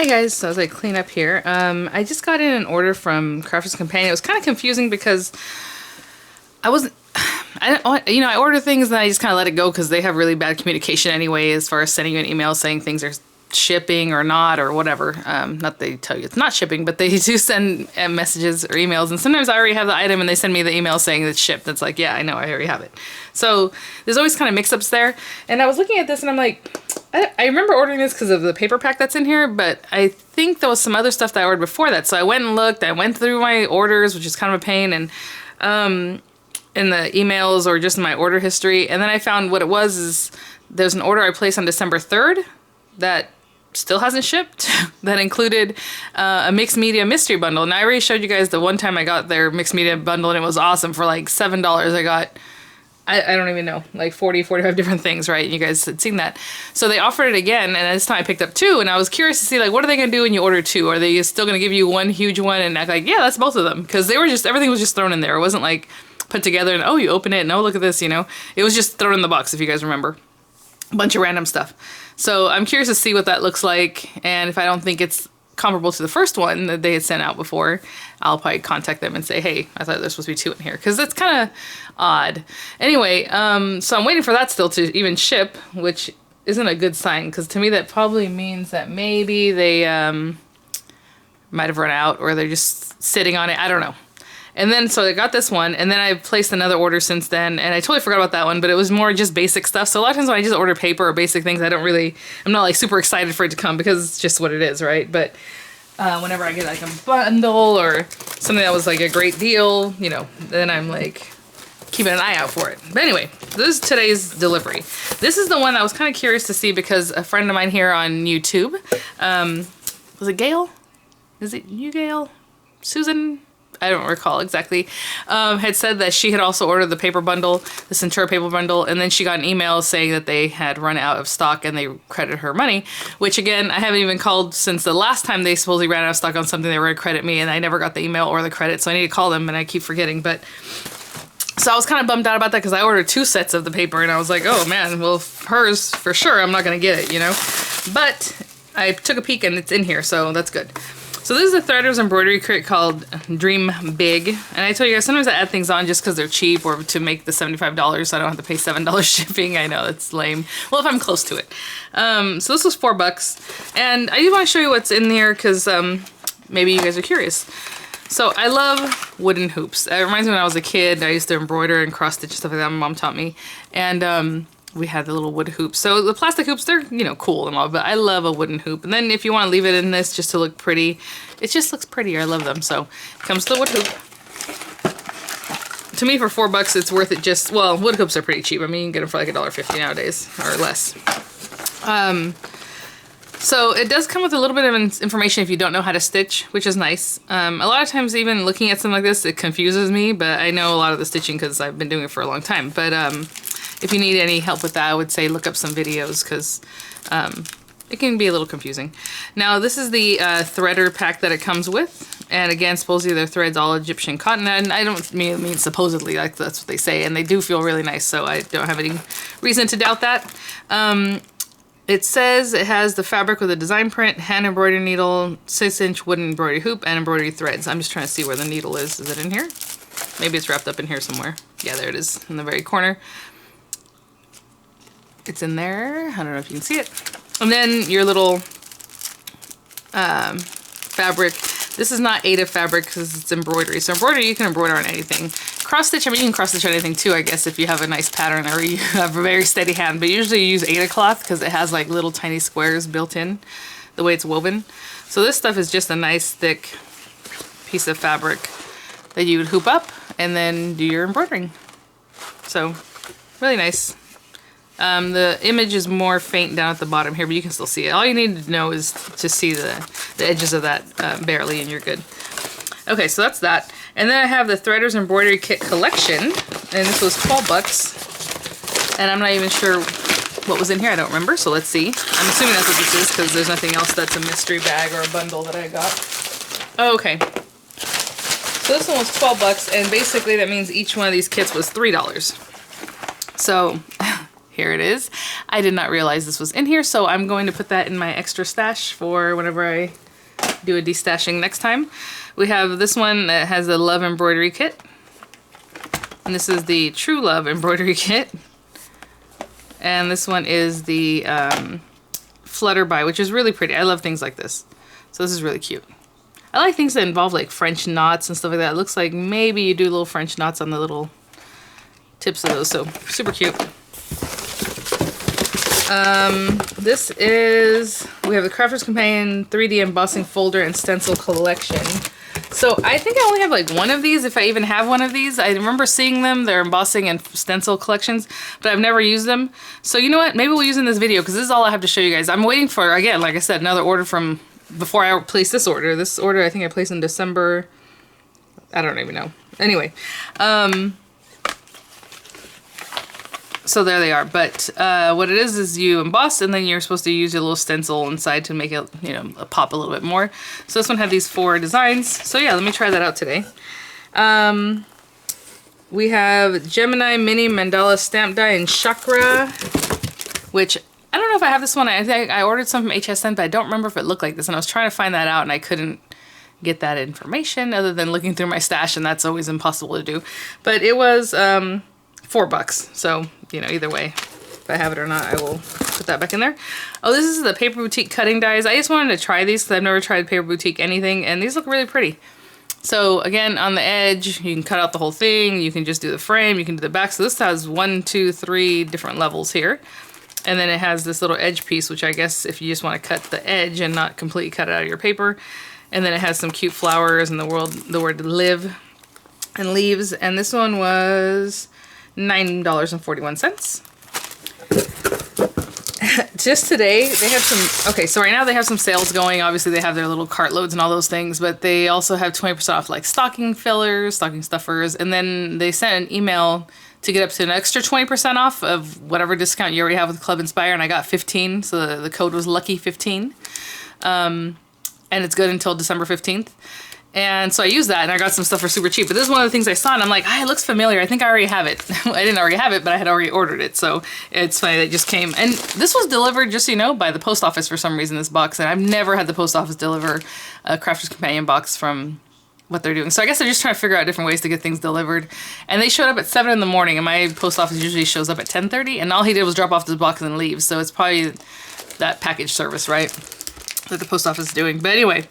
Hi guys, so as I clean up here, I just got in an order from Crafters Companion. It was kind of confusing because I order things and I just kind of let it go because they have really bad communication anyway as far as sending you an email saying things are shipping or not or whatever. Not they tell you it's not shipping, but they do send messages or emails, and sometimes I already have the item and they send me the email saying it's shipped. It's like, yeah, I know, I already have it. So there's always kind of mix-ups there. And I was looking at this and I'm like, I remember ordering this because of the paper pack that's in here, but I think there was some other stuff that I ordered before that. So I went and looked, I went through my orders, which is kind of a pain, and in the emails or just in my order history. And then I found what it was is there's an order I placed on December 3rd that still hasn't shipped that included a mixed media mystery bundle. And I already showed you guys the one time I got their mixed media bundle and it was awesome. For like $7 I got, I don't even know, like 45 different things, right? And you guys had seen that. So they offered it again, and this time I picked up 2, and I was curious to see, like, what are they going to do when you order 2? Are they still going to give you one huge one and act like, yeah, that's both of them? Because they were just, everything was just thrown in there. It wasn't like put together and, oh, you open it and, oh, look at this, you know? It was just thrown in the box, if you guys remember. A bunch of random stuff. So I'm curious to see what that looks like, and if I don't think it's comparable to the first one that they had sent out before, I'll probably contact them and say, hey, I thought there's supposed to be 2 in here, because that's kind of odd. Anyway, so I'm waiting for that still to even ship, which isn't a good sign, because to me that probably means that maybe they might have run out, or they're just sitting on it. I don't know. And then, so I got this one, and then I placed another order since then, and I totally forgot about that one, but it was more just basic stuff. So a lot of times when I just order paper or basic things, I'm not like super excited for it to come because it's just what it is, right? But whenever I get like a bundle or something that was like a great deal, you know, then I'm like keeping an eye out for it. But anyway, this is today's delivery. This is the one I was kind of curious to see because a friend of mine here on YouTube, was it Gail? Is it you, Gail? Susan? I don't recall exactly, had said that she had also ordered the paper bundle, the Centura paper bundle, and then she got an email saying that they had run out of stock and they credited her money, which again, I haven't even called since the last time they supposedly ran out of stock on something. They were going to credit me, and I never got the email or the credit, so I need to call them, and I keep forgetting. But so I was kind of bummed out about that because I ordered 2 sets of the paper, and I was like, oh man, well, hers for sure, I'm not going to get it, you know? But I took a peek and it's in here, so that's good. So this is a Threaders embroidery kit called Dream Big. And I told you guys, sometimes I add things on just because they're cheap or to make the $75 so I don't have to pay $7 shipping. I know, that's lame. Well, if I'm close to it. So this was $4. And I do want to show you what's in here because maybe you guys are curious. So I love wooden hoops. It reminds me when I was a kid, I used to embroider and cross stitch and stuff like that. My mom taught me. And we had the little wood hoops. So the plastic hoops, they're, you know, cool and all, but I love a wooden hoop. And then if you want to leave it in this just to look pretty, it just looks prettier. I love them. So it comes to the wood hoop. To me, for $4, it's worth it. Just, well, wood hoops are pretty cheap. I mean, you can get them for like $1.50 nowadays or less. So it does come with a little bit of information if you don't know how to stitch, which is nice. A lot of times even looking at something like this, it confuses me, but I know a lot of the stitching because I've been doing it for a long time. But if you need any help with that, I would say look up some videos because it can be a little confusing. Now this is the threader pack that it comes with. And again, supposedly their thread's all Egyptian cotton. And I don't mean supposedly, like that's what they say. And they do feel really nice, so I don't have any reason to doubt that. It says it has the fabric with a design print, hand embroidery needle, 6-inch wooden embroidery hoop, and embroidery threads. I'm just trying to see where the needle is. Is it in here? Maybe it's wrapped up in here somewhere. Yeah, there it is in the very corner. It's in there. I don't know if you can see it. And then your little fabric. This is not Ada fabric because it's embroidery. So embroidery, you can embroider on anything. Cross stitch, I mean, you can cross stitch on anything too, I guess, if you have a nice pattern or you have a very steady hand. But usually you use Ada cloth because it has like little tiny squares built in the way it's woven. So this stuff is just a nice thick piece of fabric that you would hoop up and then do your embroidering. So really nice. The image is more faint down at the bottom here, but you can still see it. All you need to know is to see the edges of that barely, and you're good. Okay, so that's that. And then I have the Threaders Embroidery Kit Collection, and this was $12. And I'm not even sure what was in here. I don't remember, so let's see. I'm assuming that's what this is because there's nothing else that's a mystery bag or a bundle that I got. Oh, okay. So this one was $12, and basically that means each one of these kits was $3. So here it is. I did not realize this was in here, so I'm going to put that in my extra stash for whenever I do a destashing next time. We have this one that has a Love Embroidery kit. And this is the True Love Embroidery kit. And this one is the Flutterby, which is really pretty. I love things like this. So this is really cute. I like things that involve like French knots and stuff like that. It looks like maybe you do little French knots on the little tips of those. So super cute. This is, we have the Crafter's Companion 3D Embossing Folder and Stencil Collection. So I think I only have like one of these, if I even have one of these. I remember seeing them, they're embossing and stencil collections, but I've never used them. So you know what, maybe we'll use in this video because this is all I have to show you guys. I'm waiting for, again, like I said, another order from before I place this order. This order I think I placed in December. I don't even know. Anyway, so there they are. But what it is you emboss and then you're supposed to use your little stencil inside to make it, you know, pop a little bit more. So this one had these 4 designs. So yeah, let me try that out today. We have Gemini Mini Mandala Stamp Die in Chakra, which I don't know if I have this one. I think I ordered some from HSN, but I don't remember if it looked like this. And I was trying to find that out and I couldn't get that information other than looking through my stash, and that's always impossible to do. But it was $4. So, you know, either way, if I have it or not, I will put that back in there. Oh, this is the Paper Boutique cutting dies. I just wanted to try these because I've never tried Paper Boutique anything, and these look really pretty. So again, on the edge, you can cut out the whole thing. You can just do the frame. You can do the back. So this has 1, 2, 3 different levels here. And then it has this little edge piece, which I guess if you just want to cut the edge and not completely cut it out of your paper. And then it has some cute flowers and the word live and leaves. And this one was $9.41. Just today, they have some, okay, so right now they have some sales going. Obviously, they have their little cart loads and all those things, but they also have 20% off like stocking fillers, stocking stuffers, and then they sent an email to get up to an extra 20% off of whatever discount you already have with Club Inspire, and I got 15, so the code was lucky15. And it's good until December 15th. And so I used that and I got some stuff for super cheap. But this is one of the things I saw and I'm like, ah, it looks familiar. I think I already have it. I didn't already have it, but I had already ordered it. So it's funny that it just came. And this was delivered, just so you know, by the post office for some reason, this box. And I've never had the post office deliver a Crafter's Companion box from what they're doing. So I guess they're just trying to figure out different ways to get things delivered. And they showed up at 7 in the morning and my post office usually shows up at 10:30. And all he did was drop off the box and leave. So it's probably that package service, right? That the post office is doing. But anyway.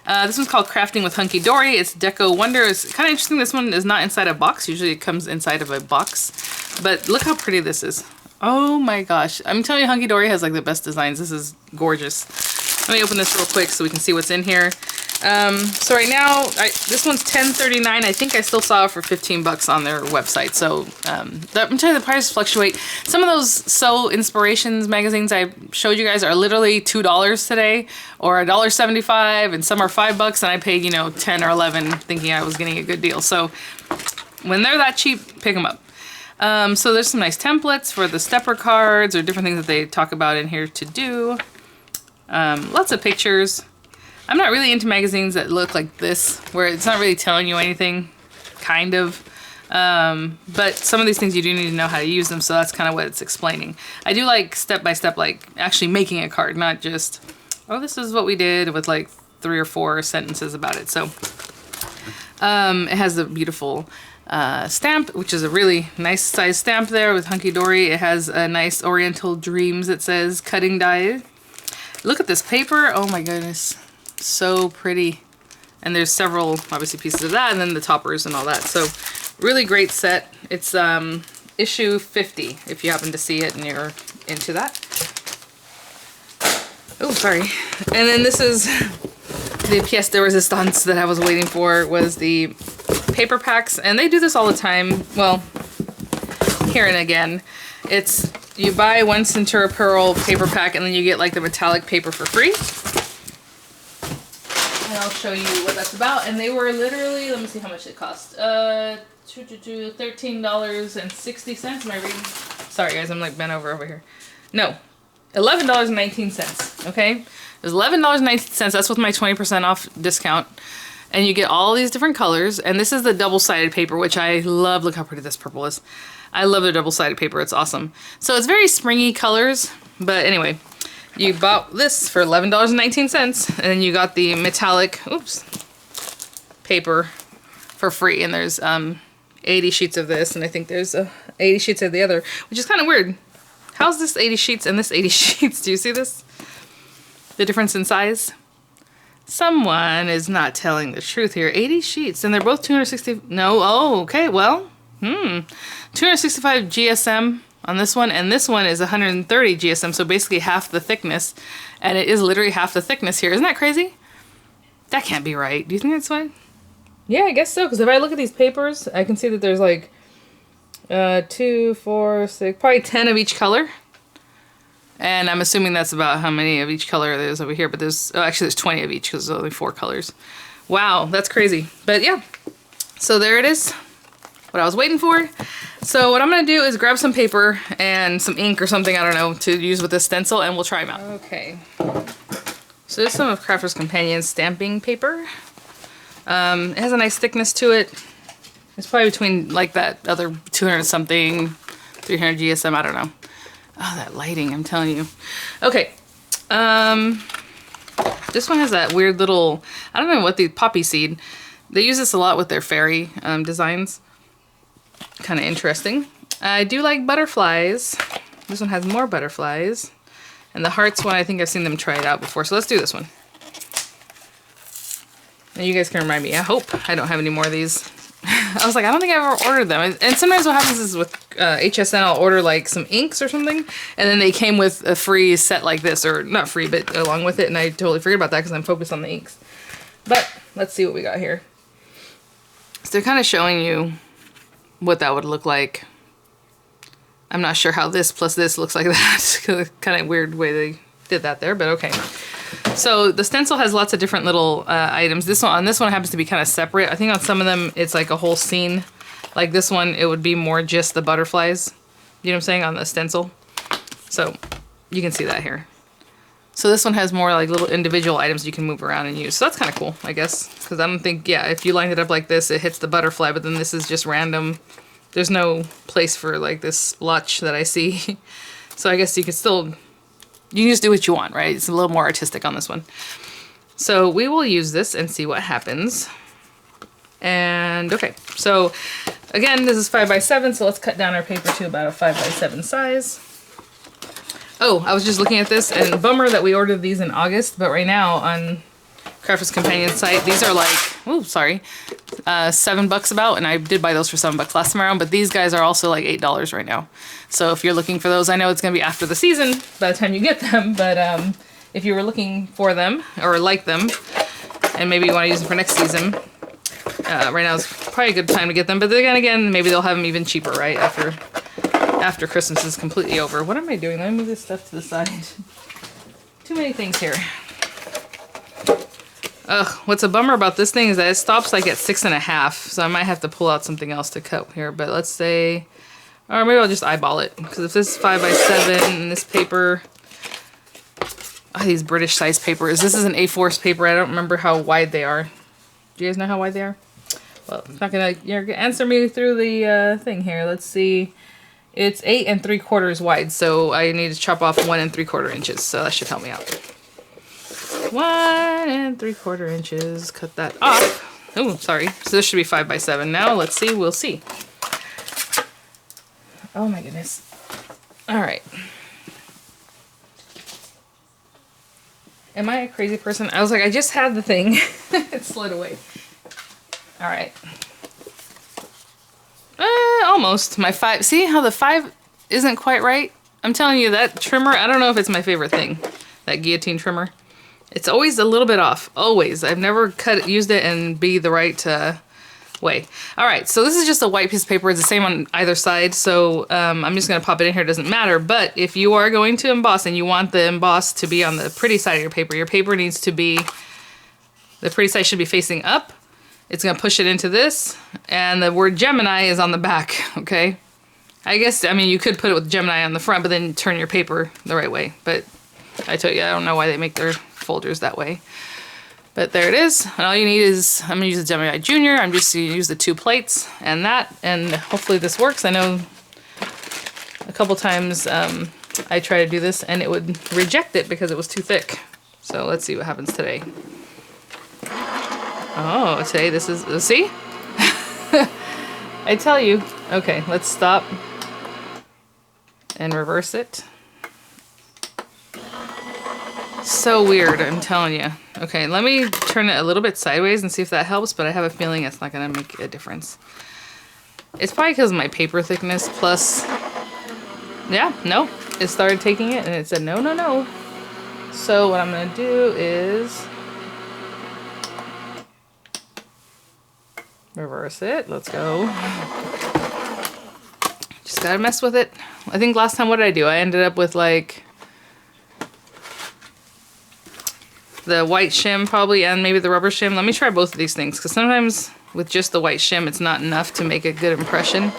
This one's called Crafting with Hunkydory. It's Deco Wonder. It's kind of interesting. This one is not inside a box. Usually it comes inside of a box. But look how pretty this is. Oh my gosh. I'm telling you, Hunkydory has like the best designs. This is gorgeous. Let me open this real quick so we can see what's in here. So right now, this one's $10.39. I think I still saw it for $15 on their website. So I'm telling you, the prices fluctuate. Some of those Sew Inspirations magazines I showed you guys are literally $2 today or $1.75, and some are $5, and I paid, you know, 10 or 11 thinking I was getting a good deal. So when they're that cheap, pick them up. So there's some nice templates for the stepper cards or different things that they talk about in here to do. Lots of pictures. I'm not really into magazines that look like this, where it's not really telling you anything, kind of. But some of these things you do need to know how to use them, so that's kind of what it's explaining. I do like step-by-step, like actually making a card, not just, oh, this is what we did with like 3 or 4 sentences about it. So it has the beautiful stamp, which is a really nice size stamp there with Hunkydory. It has a nice Oriental Dreams, it says, cutting die. Look at this paper. Oh my goodness. So pretty. And there's several obviously pieces of that, and then the toppers and all that. So really great set. It's issue 50 if you happen to see it and you're into that. Oh, sorry. And then this is the pièce de résistance that I was waiting for, was the paper packs, and they do this all the time. Well, here and again. It's, you buy 1 Centura Pearl paper pack and then you get like the metallic paper for free. And I'll show you what that's about. And they were literally, let me see how much it cost. $13.60. Am I reading? Sorry guys, I'm like bent over here. No, $11.19. Okay, it was $11.19. That's with my 20% off discount. And you get all these different colors. And this is the double-sided paper, which I love. Look how pretty this purple is. I love the double-sided paper. It's awesome. So it's very springy colors. But anyway, you bought this for $11.19. And then you got the metallic, paper for free. And there's 80 sheets of this. And I think there's 80 sheets of the other, which is kind of weird. How's this 80 sheets and this 80 sheets? Do you see this? The difference in size? Someone is not telling the truth here. 80 sheets, and they're both 260. No, oh, okay, well, 265 GSM on this one, and this one is 130 GSM, so basically half the thickness, and it is literally half the thickness here. Isn't that crazy? That can't be right. Do you think that's right? Yeah, I guess so, because if I look at these papers, I can see that there's like 2, 4, 6, probably 10 of each color. And I'm assuming that's about how many of each color there is over here. But there's, oh, actually there's 20 of each because there's only 4 colors. Wow, that's crazy. But yeah, so there it is. What I was waiting for. So what I'm going to do is grab some paper and some ink or something, I don't know, to use with this stencil, and we'll try them out. Okay. So this is some of Crafter's Companion's stamping paper. It has a nice thickness to it. It's probably between like that other 200 something, 300 GSM, I don't know. Oh, that lighting, I'm telling you. Okay. This one has that weird little, I don't know what the poppy seed. They use this a lot with their fairy designs. Kind of interesting. I do like butterflies. This one has more butterflies. And the hearts one, I think I've seen them try it out before. So let's do this one. And you guys can remind me. I hope I don't have any more of these. I was like, I don't think I've ever ordered them. And sometimes what happens is with HSN, I'll order like some inks or something, and then they came with a free set like this, or not free, but along with it, and I totally forget about that because I'm focused on the inks. But let's see what we got here. So they're kind of showing you what that would look like. I'm not sure how this plus this looks like that. Kind of weird way they did that there, but okay. So the stencil has lots of different little items. This one happens to be kind of separate. I think on some of them it's like a whole scene. Like this one, it would be more just the butterflies. You know what I'm saying, on the stencil. So you can see that here. So this one has more like little individual items you can move around and use. So that's kind of cool, I guess. Because I don't think, yeah, if you lined it up like this, it hits the butterfly, but then this is just random. There's no place for like this splotch that I see. So I guess you could still... You can just do what you want, right? It's a little more artistic on this one. So we will use this and see what happens. And okay, so again, this is 5x7, so let's cut down our paper to about a 5x7 size. Oh, I was just looking at this, and bummer that we ordered these in August, but right now on Crafter's Companion site, these are like, oh, sorry, $7 about, and I did buy those for $7 last time around, but these guys are also like $8 right now. So if you're looking for those, I know it's going to be after the season by the time you get them, but if you were looking for them or like them, and maybe you want to use them for next season, right now is probably a good time to get them, but then again, maybe they'll have them even cheaper, right, after Christmas is completely over. What am I doing? Let me move this stuff to the side. Too many things here. Ugh, what's a bummer about this thing is that it stops like at 6.5, so I might have to pull out something else to cut here, but let's say, or maybe I'll just eyeball it, because if this is 5x7 and this paper, these British size papers, this is an A4 paper, I don't remember how wide they are. Do you guys know how wide they are? Well, it's not gonna, you're gonna answer me through the thing here. Let's see. It's 8 3/4 wide, so I need to chop off 1 3/4 inches, so that should help me out. 1 3/4 inches, cut that off. Oh, sorry. So this should be 5x7. Now let's see, we'll see. Oh my goodness. All right. Am I a crazy person? I was like, I just had the thing. It slid away. All right. Almost. My 5. See how the 5 isn't quite right? I'm telling you, that trimmer, I don't know if it's my favorite thing. That guillotine trimmer. It's always a little bit off. Always. I've never used it and be the right way. All right, so this is just a white piece of paper. It's the same on either side, so I'm just going to pop it in here. It doesn't matter, but if you are going to emboss and you want the emboss to be on the pretty side of your paper needs to be, the pretty side should be facing up. It's going to push it into this, and the word Gemini is on the back, okay? I guess, I mean, you could put it with Gemini on the front, but then turn your paper the right way. But I tell you, I don't know why they make their folders that way. But there it is. And all you need is, I'm going to use the Gemini Junior. I'm just going to use the 2 plates and that, and hopefully this works. I know A couple times I tried to do this and it would reject it because it was too thick. So let's see what happens today. Oh, today this is, see? I tell you. Okay, let's stop and reverse it. So weird, I'm telling you. Okay, let me turn it a little bit sideways and see if that helps, but I have a feeling it's not gonna make a difference. It's probably because of my paper thickness, plus, yeah, no, it started taking it and it said no, no, no. So what I'm gonna do is reverse it. Let's go. Just gotta mess with it. I think last time, what did I do? I ended up with like the white shim probably and maybe the rubber shim. Let me try both of these things because sometimes with just the white shim it's not enough to make a good impression.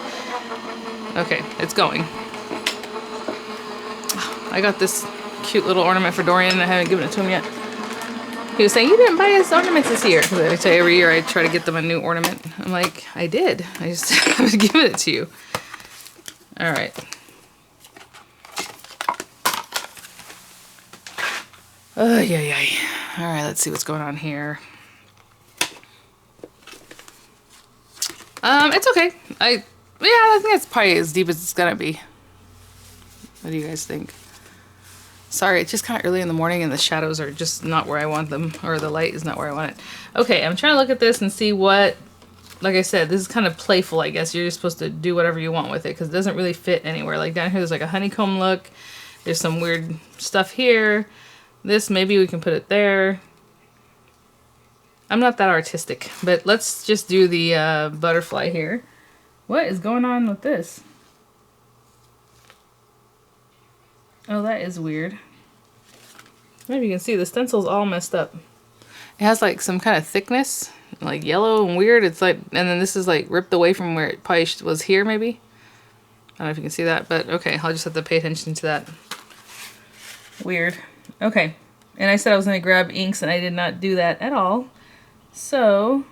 Okay, it's going. I got this cute little ornament for Dorian and I haven't given it to him yet. He was saying, you didn't buy us ornaments this year. Because I tell you, every year I try to get them a new ornament. I'm like, I did. I just haven't given it to you. Alright. Oh, yeah. Alright, let's see what's going on here. It's okay. I think it's probably as deep as it's gonna be. What do you guys think? Sorry, it's just kind of early in the morning and the shadows are just not where I want them, or the light is not where I want it. Okay, I'm trying to look at this and see what, like I said, this is kind of playful, I guess. You're just supposed to do whatever you want with it because it doesn't really fit anywhere. Like down here, there's like a honeycomb look. There's some weird stuff here. This, maybe we can put it there. I'm not that artistic, but let's just do the butterfly here. What is going on with this? Oh, that is weird. Maybe you can see the stencil's all messed up. It has like some kind of thickness, like yellow and weird. It's like, and then this is like ripped away from where it probably was here maybe. I don't know if you can see that, but okay, I'll just have to pay attention to that. Weird. Okay, and I said I was gonna grab inks and I did not do that at all. So,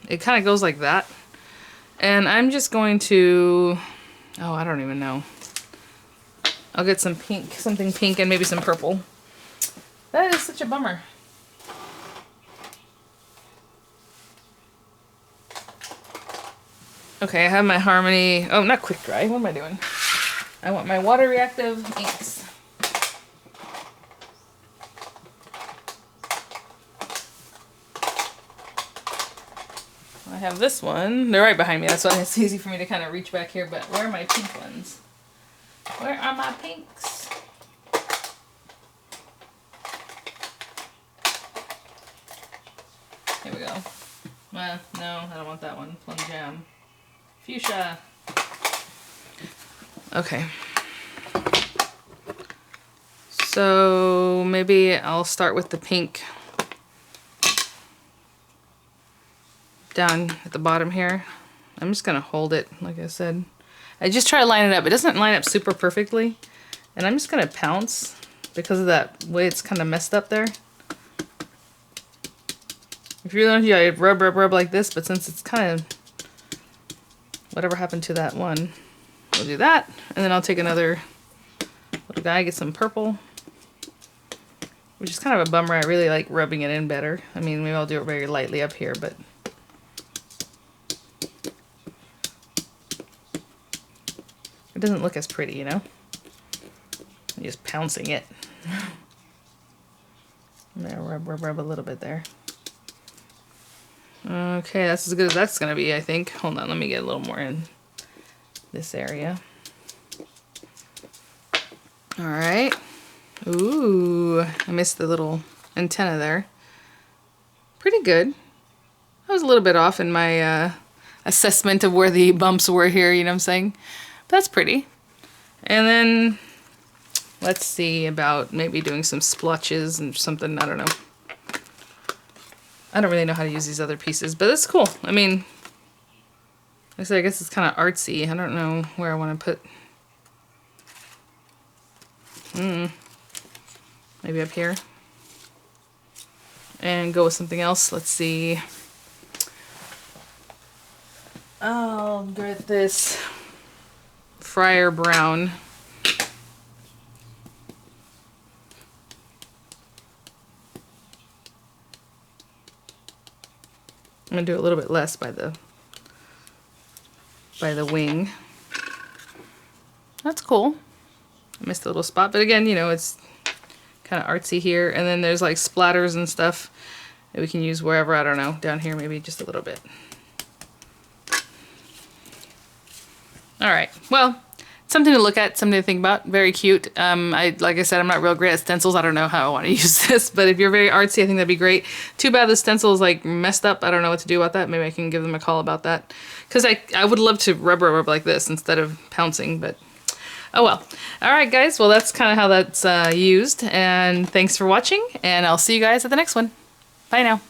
it kind of goes like that. And I'm just going to, oh, I don't even know. I'll get some pink, something pink and maybe some purple. That is such a bummer. Okay, I have my Harmony, oh, not quick dry, what am I doing? I want my water reactive inks. I have this one. They're right behind me. That's why it's easy for me to kind of reach back here. But where are my pink ones? Where are my pinks? Here we go. Well, no, I don't want that one. Plum Jam. Fuchsia. Okay. So maybe I'll start with the pink down at the bottom here. I'm just gonna hold it, like I said. I just try to line it up. It doesn't line up super perfectly, and I'm just gonna pounce because of that way it's kind of messed up there. If you don't, yeah, I'd rub like this, but since it's kind of whatever happened to that one, we'll do that, and then I'll take another little guy, get some purple, which is kind of a bummer. I really like rubbing it in better. I mean, maybe I'll do it very lightly up here, but it doesn't look as pretty, you know? I'm just pouncing it. I'm gonna rub a little bit there. Okay, that's as good as that's gonna be, I think. Hold on, let me get a little more in this area. Alright. Ooh, I missed the little antenna there. Pretty good. I was a little bit off in my assessment of where the bumps were here, you know what I'm saying? That's pretty. And then let's see about maybe doing some splotches and something, I don't know. I don't really know how to use these other pieces, but it's cool. I mean, like I said, I guess it's kind of artsy. I don't know where I want to put. Maybe up here. And go with something else. Let's see. I'll get this Friar Brown. I'm gonna do a little bit less by the wing. That's cool. I missed a little spot, but again, you know, it's kind of artsy here. And then there's like splatters and stuff that we can use wherever, I don't know, down here maybe just a little bit. All right, well, something to look at, something to think about. Very cute. Like I said, I'm not real great at stencils. I don't know how I want to use this, but if you're very artsy, I think that'd be great. Too bad the stencil is like messed up. I don't know what to do about that. Maybe I can give them a call about that. Because I would love to rub like this instead of pouncing, but oh well. All right, guys. Well, that's kind of how that's used. And thanks for watching, and I'll see you guys at the next one. Bye now.